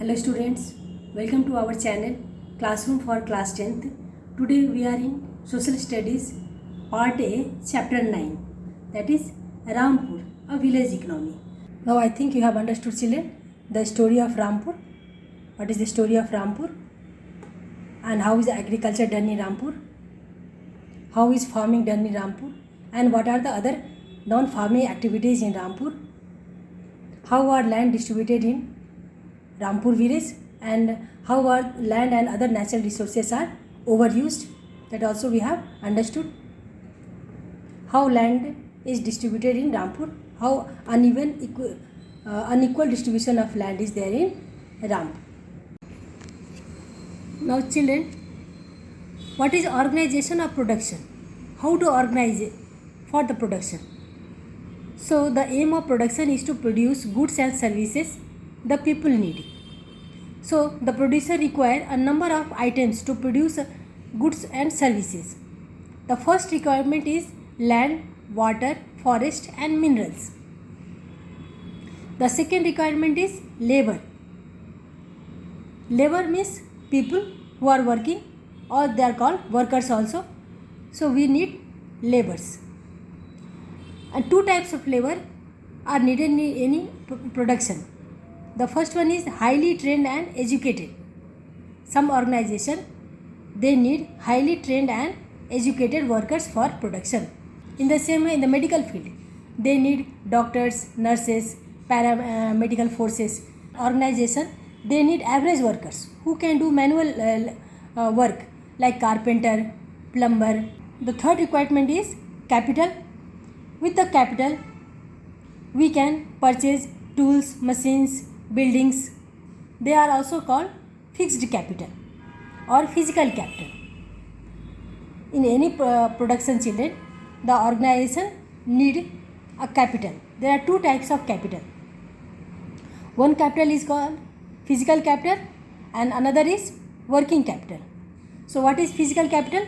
Hello students, welcome to our channel Classroom for Class 10th. Today we are in Social Studies Part A, Chapter 9, that is Rampur, a village economy. Now I think you have understood, children, the story of Rampur. What is the story of Rampur? And how is agriculture done in Rampur? How is farming done in Rampur? And what are the other non-farming activities in Rampur? How are land distributed in Rampur village, and how our land and other natural resources are overused, that also we have understood. How land is distributed in Rampur, how unequal distribution of land is there in Rampur. Now children, what is organization of production? How to organize it for the production? So the aim of production is to produce goods and services the people need. So the producer require a number of items to produce goods and services. The first requirement is land, water, forest and minerals. The second requirement is labor. Labor means people who are working, or they are called workers also. So we need laborers. And two types of labor are needed in any production. The first one is highly trained and educated. Some organization, they need highly trained and educated workers for production. In the same way, in the medical field, they need doctors, nurses, paramedical forces. Organization, they need average workers who can do manual work like carpenter, plumber. The third requirement is capital. With the capital, we can purchase tools, machines, buildings. They are also called fixed capital or physical capital. In any production, children, the organization need a capital. There are two types of capital. One capital is called physical capital and another is working capital. So what is physical capital?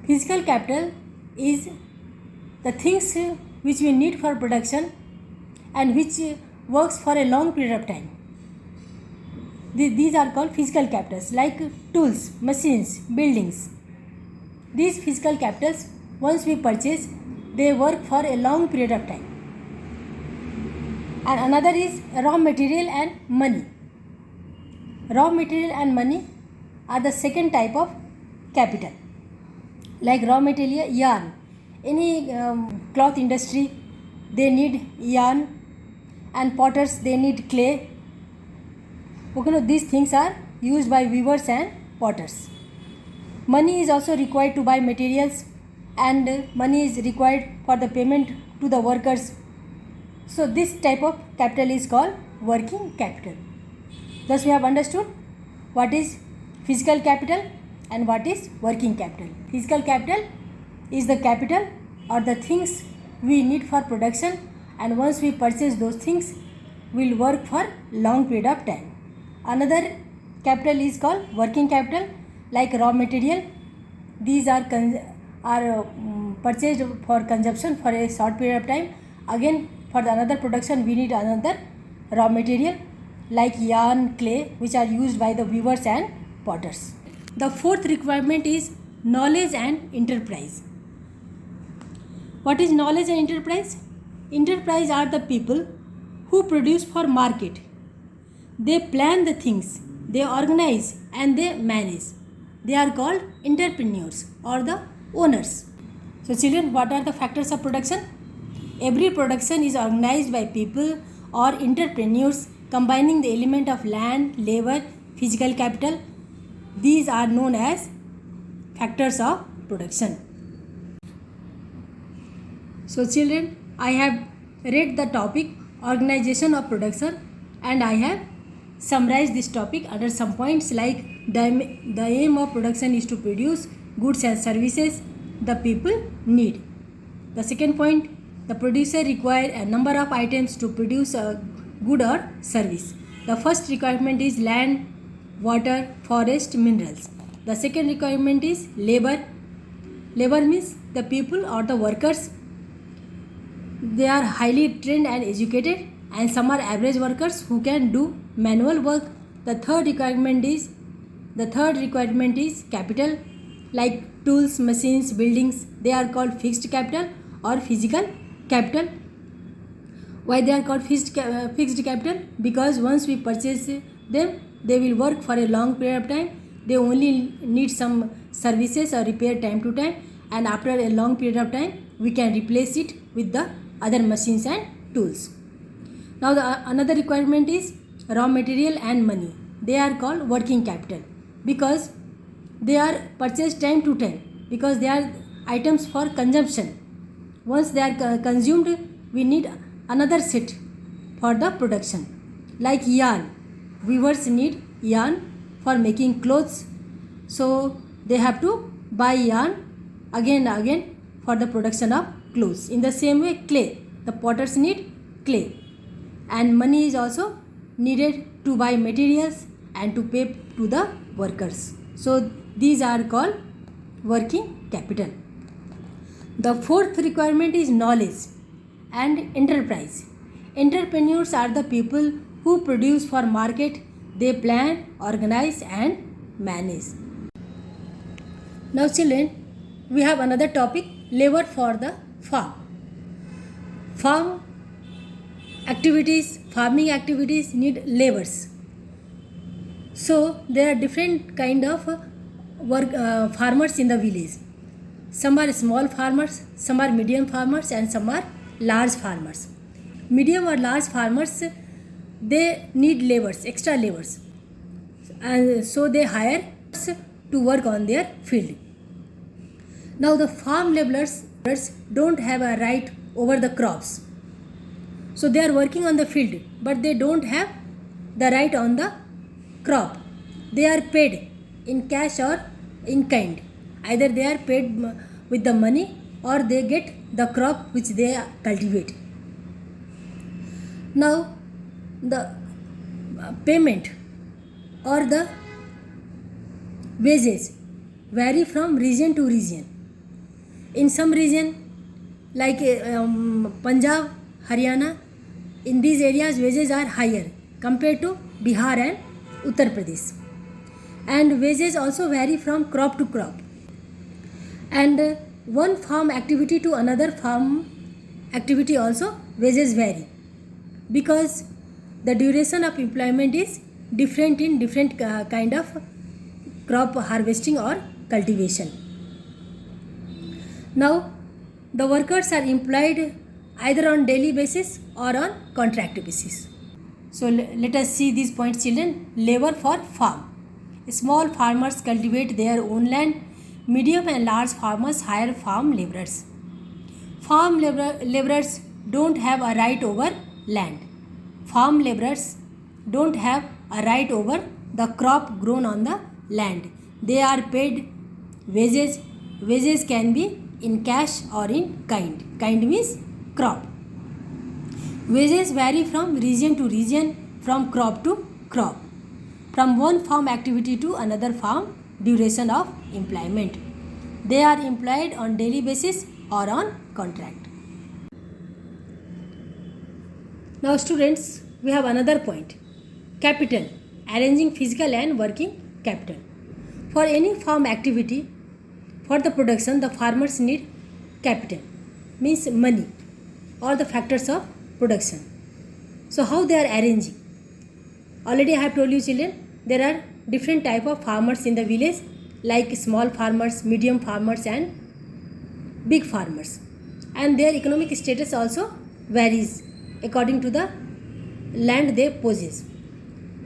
Physical capital is the things which we need for production and which works for a long period of time. These are called physical capitals, like tools, machines, buildings. These physical capitals, once we purchase, they work for a long period of time. And another is raw material and money. Raw material and money are the second type of capital. Like raw material, yarn. Any cloth industry, they need yarn, and potters, they need clay. Okay, these things are used by weavers and potters. Money is also required to buy materials, and money is required for the payment to the workers. So this type of capital is called working capital. Thus we have understood what is physical capital and what is working capital. Physical capital is the capital or the things we need for production, and once we purchase those things, will work for long period of time. Another capital is called working capital, like raw material. These are purchased for consumption for a short period of time. Again, for the another production, we need another raw material like yarn, clay, which are used by the weavers and potters. The fourth requirement is knowledge and enterprise. What is knowledge and enterprise? Enterprise are the people who produce for market. They plan the things, they organize and they manage. They are called entrepreneurs or the owners. So children, what are the factors of production? Every production is organized by people or entrepreneurs combining the element of land, labor, physical capital. These are known as factors of production. So children, I have read the topic organization of production, and I have summarized this topic under some points like the aim of production is to produce goods and services the people need. The second point, the producer require a number of items to produce a good or service. The first requirement is land, water, forest, minerals. The second requirement is labor. Labor means the people or the workers. They are highly trained and educated and some are average workers who can do manual work. The third requirement is capital, like tools, machines, buildings. They are called fixed capital or physical capital. Why they are called fixed capital? Because once we purchase them, they will work for a long period of time. They only need some services or repair time to time, and after a long period of time we can replace it with the other machines and tools. Now another requirement is raw material and money. They are called working capital because they are purchased time to time, because they are items for consumption. Once they are consumed, we need another set for the production. Like yarn, weavers need yarn for making clothes, so they have to buy yarn again and again for the production of clothes. In the same way, clay, the potters need clay, and money is also needed to buy materials and to pay to the workers. So these are called working capital. The fourth requirement is knowledge and enterprise. Entrepreneurs are the people who produce for market. They plan, organize and manage. Now children, we have another topic, labor for the farm. Farming activities need laborers. So there are different kind of farmers in the village. Some are small farmers, some are medium farmers and some are large farmers. Medium or large farmers, they need laborers, extra laborers, and so they hire to work on their field. Now the farm laborers don't have a right over the crops, so they are working on the field but they don't have the right on the crop. They are paid in cash or in kind. Either they are paid with the money or they get the crop which they cultivate. Now the payment or the wages vary from region to region. In some region like Punjab, Haryana, in these areas wages are higher compared to Bihar and Uttar Pradesh. And wages also vary from crop to crop. And one farm activity to another farm activity also wages vary, because the duration of employment is different in different kind of crop harvesting or cultivation. Now the workers are employed either on daily basis or on contract basis. So let us see these points children. Labor for farm. Small farmers cultivate their own land. Medium and large farmers hire farm laborers. Farm laborers don't have a right over land. Farm laborers don't have a right over the crop grown on the land. They are paid wages. Wages can be in cash or in kind. Kind means crop. Wages vary from region to region, from crop to crop, from one farm activity to another farm duration of employment. They are employed on daily basis or on contract. Now students, we have another point. Capital, arranging physical and working capital. For any farm activity, for the production, the farmers need capital, means money, or the factors of production. So how they are arranging? Already I have told you children, there are different type of farmers in the village, like small farmers, medium farmers and big farmers, and their economic status also varies according to the land they possess.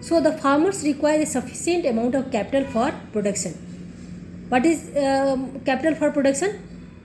So the farmers require a sufficient amount of capital for production. What is capital for production?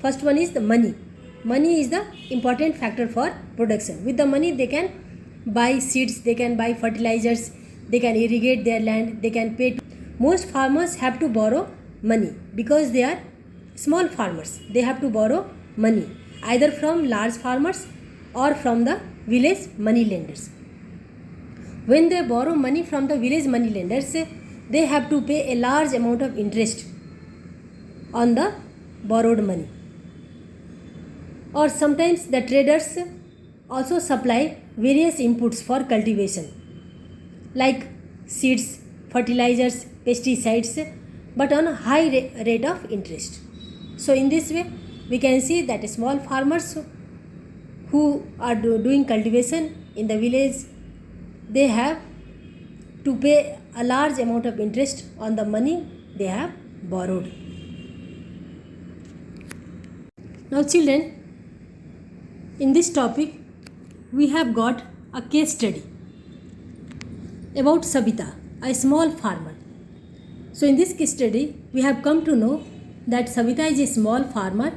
First one is the money. Money is the important factor for production. With the money they can buy seeds, they can buy fertilizers, they can irrigate their land, they can pay. Most farmers have to borrow money because they are small farmers. They have to borrow money either from large farmers or from the village money lenders. When they borrow money from the village money lenders, they have to pay a large amount of interest on the borrowed money. Or sometimes the traders also supply various inputs for cultivation like seeds, fertilizers, pesticides, but on a high rate of interest. So in this way we can see that small farmers who are doing cultivation in the village, they have to pay a large amount of interest on the money they have borrowed. Now children, in this topic we have got a case study about Sabita, a small farmer. So in this case study we have come to know that Sabita is a small farmer.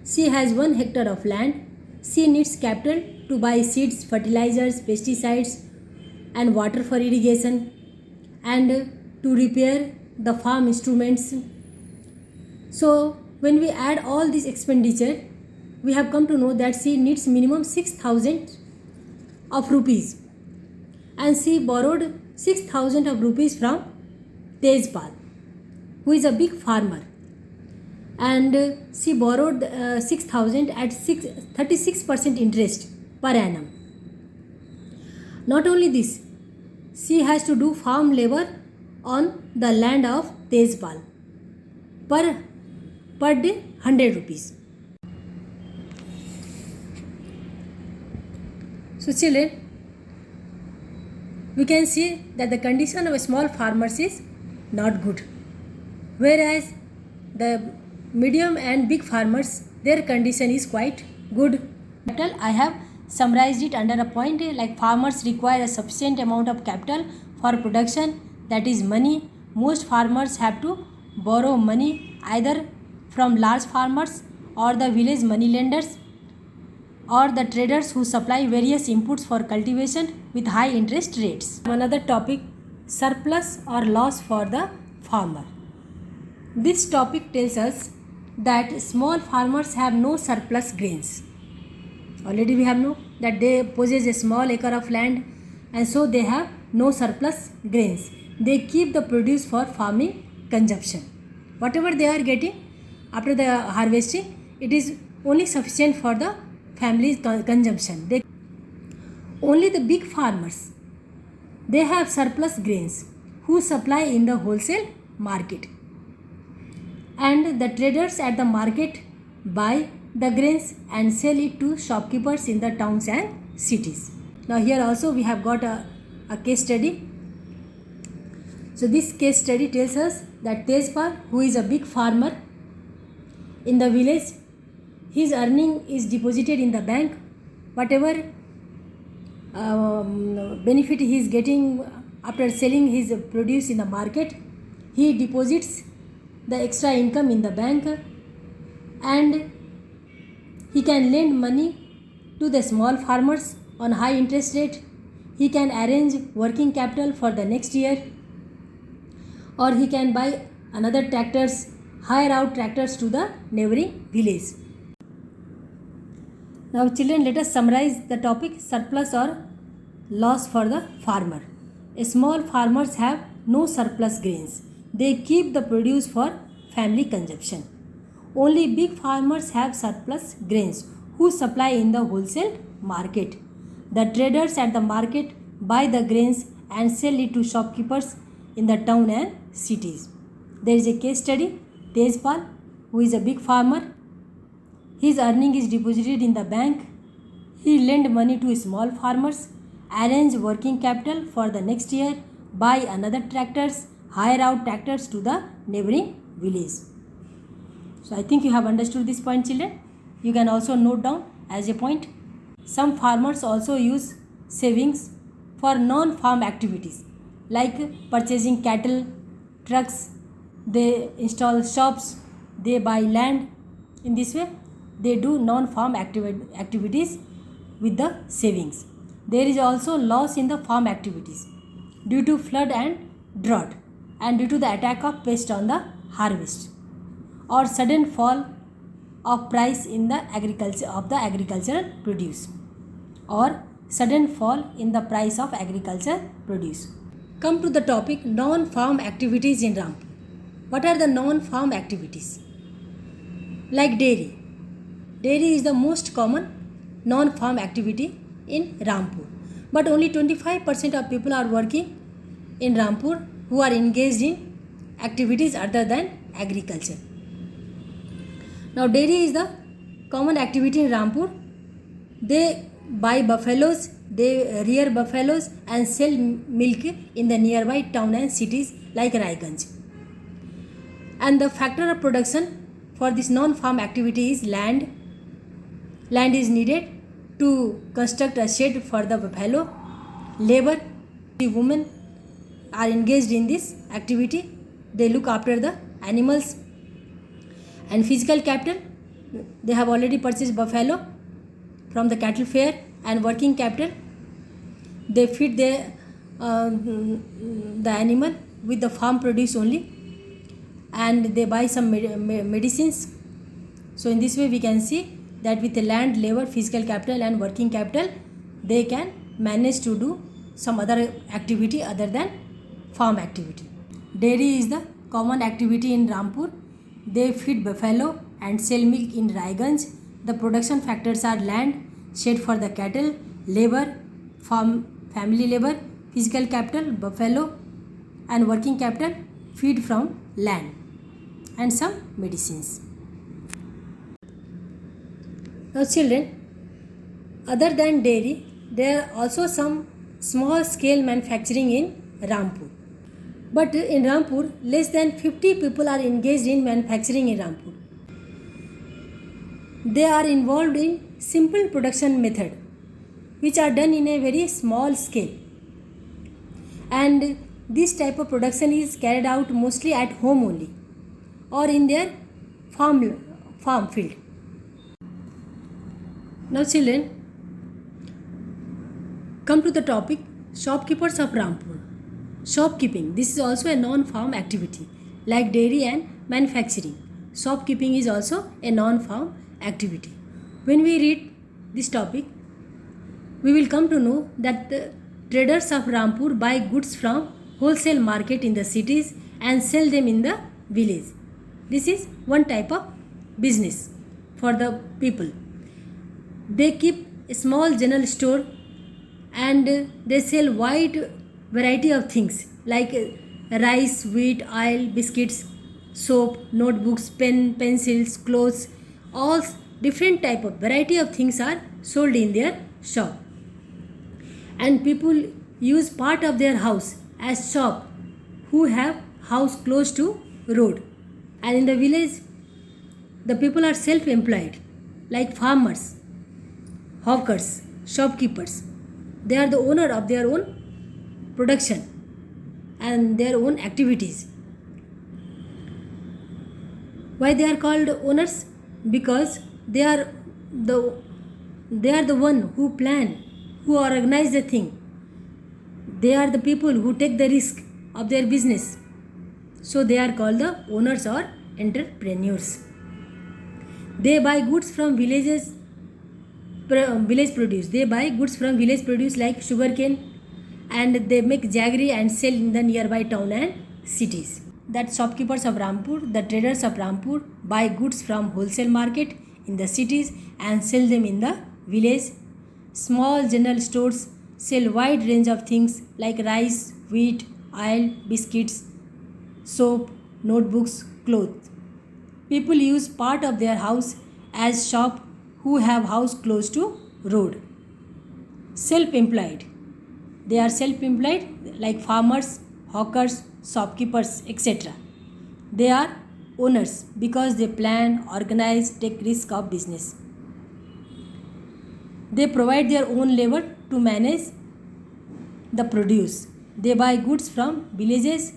She has 1 hectare of land. She needs capital to buy seeds, fertilizers, pesticides and water for irrigation, and to repair the farm instruments. So when we add all this expenditure, we have come to know that she needs minimum 6,000 of rupees, and she borrowed 6,000 of rupees from Tejpal, who is a big farmer, and she borrowed 6,000 at 36% interest per annum. Not only this, she has to do farm labor on the land of Tejpal per day 100 rupees. So children, we can see that the condition of small farmers is not good, whereas the medium and big farmers, their condition is quite good. I have summarized it under a point like farmers require a sufficient amount of capital for production, that is money. Most farmers have to borrow money either from large farmers or the village money lenders or the traders who supply various inputs for cultivation with high interest rates. Another topic, surplus or loss for the farmer. This topic tells us that small farmers have no surplus grains. Already we have known that they possess a small acre of land, and so they have no surplus grains. They keep the produce for farming consumption. Whatever they are getting after the harvesting, it is only sufficient for the family's consumption. Only the big farmers, they have surplus grains who supply in the wholesale market, and the traders at the market buy the grains and sell it to shopkeepers in the towns and cities. Now here also we have got a case study. So this case study tells us that Tejpal, who is a big farmer in the village, his earning is deposited in the bank. Whatever benefit he is getting after selling his produce in the market, he deposits the extra income in the bank, and he can lend money to the small farmers on high interest rate. He can arrange working capital for the next year, or he can buy another tractors, hire out tractors to the neighboring village. Now children, let us summarize the topic, surplus or loss for the farmer. Small farmers have no surplus grains. They keep the produce for family consumption. Only big farmers have surplus grains who supply in the wholesale market. The traders at the market buy the grains and sell it to shopkeepers in the town and cities. There is a case study, Tejpal, who is a big farmer. His earning is deposited in the bank. He lend money to small farmers, arrange working capital for the next year, buy another tractors, hire out tractors to the neighboring village. So I think you have understood this point, children. You can also note down as a point. Some farmers also use savings for non-farm activities like purchasing cattle, trucks, they install shops, they buy land. In this way, they do non-farm activities with the savings. There is also loss in the farm activities due to flood and drought, and due to the attack of pest on the harvest, or sudden fall of price in the agricultural produce, or sudden fall in the price of agricultural produce. Come to the topic, non-farm activities in Rampur. What are the non-farm activities? Like dairy is the most common non-farm activity in Rampur. But only 25% of people are working in Rampur who are engaged in activities other than agriculture. Now dairy is the common activity in Rampur. They buy buffaloes, they rear buffaloes and sell milk in the nearby town and cities like Raiganj. And the factor of production for this non-farm activity is land. Land is needed to construct a shed for the buffalo. Labor, the women are engaged in this activity. They look after the animals. And physical capital, they have already purchased buffalo from the cattle fair. And working capital, they feed the animal with the farm produce only, and they buy some medicines. So in this way we can see that with the land, labor, physical capital and working capital, they can manage to do some other activity other than farm activity. Dairy is the common activity in Rampur. They feed buffalo and sell milk in Raiganj. The production factors are land, shed for the cattle, labor, farm, family labor, physical capital, buffalo, and working capital, feed from land, and some medicines. Now children, other than dairy, there are also some small scale manufacturing in Rampur. But in Rampur, less than 50 people are engaged in manufacturing in Rampur. They are involved in simple production method, which are done in a very small scale. And this type of production is carried out mostly at home only or in their farm field. Now children, come to the topic shopkeepers of Rampur. Shopkeeping, this is also a non-farm activity like dairy and manufacturing. Shopkeeping is also a non-farm activity. When we read this topic, we will come to know that the traders of Rampur buy goods from wholesale market in the cities and sell them in the village. This is one type of business for the people. They keep a small general store and they sell wide variety of things like rice, wheat, oil, biscuits, soap, notebooks, pencils, clothes. All different type of variety of things are sold in their shop. And people use part of their house as shop who have house close to road. And in the village, the people are self-employed like farmers, hawkers, shopkeepers. They are the owner of their own production and their own activities. Why they are called owners? Because they are the one who plan, who organize the thing. They are the people who take the risk of their business. So they are called the owners or entrepreneurs. They buy goods from village produce. They buy goods from village produce like sugarcane, and they make jaggery and sell in the nearby town and cities. That shopkeepers of Rampur, the traders of Rampur buy goods from wholesale market in the cities and sell them in the village. Small general stores sell wide range of things like rice, wheat, oil, biscuits, soap, notebooks, clothes. People use part of their house as shop who have house close to road. Self-employed. They are self-employed like farmers, hawkers, shopkeepers, etc. They are owners because they plan, organize, take risk of business. They provide their own labor to manage the produce. They buy goods from villages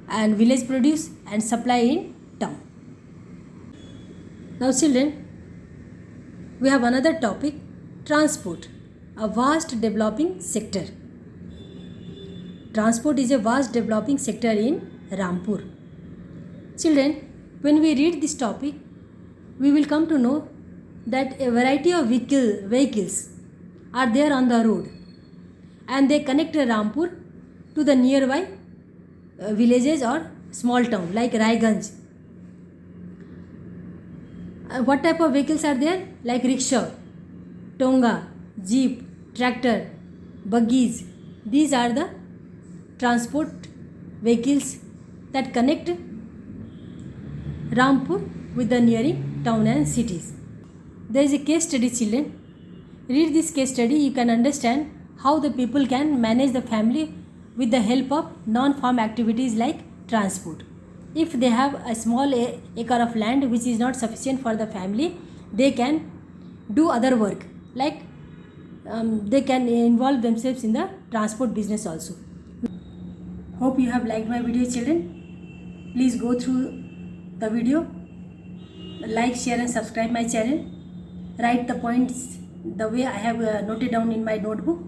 and village produce and supply in town. Now children, we have another topic, transport, a vast developing sector. Transport is a vast developing sector in Rampur. Children, when we read this topic, we will come to know that a variety of vehicles are there on the road and they connect Rampur to the nearby villages or small town like Raiganj. What type of vehicles are there? Like rickshaw, tonga, jeep, tractor, buggies. These are the transport vehicles that connect Rampur with the nearing town and cities. There is a case study, children. Read this case study, you can understand how the people can manage the family with the help of non-farm activities like transport. If they have a small acre of land which is not sufficient for the family, they can do other work like they can involve themselves in the transport business also. Hope you have liked my video, children. Please go through the video, like, share and subscribe my channel. Write the points the way I have noted down in my notebook.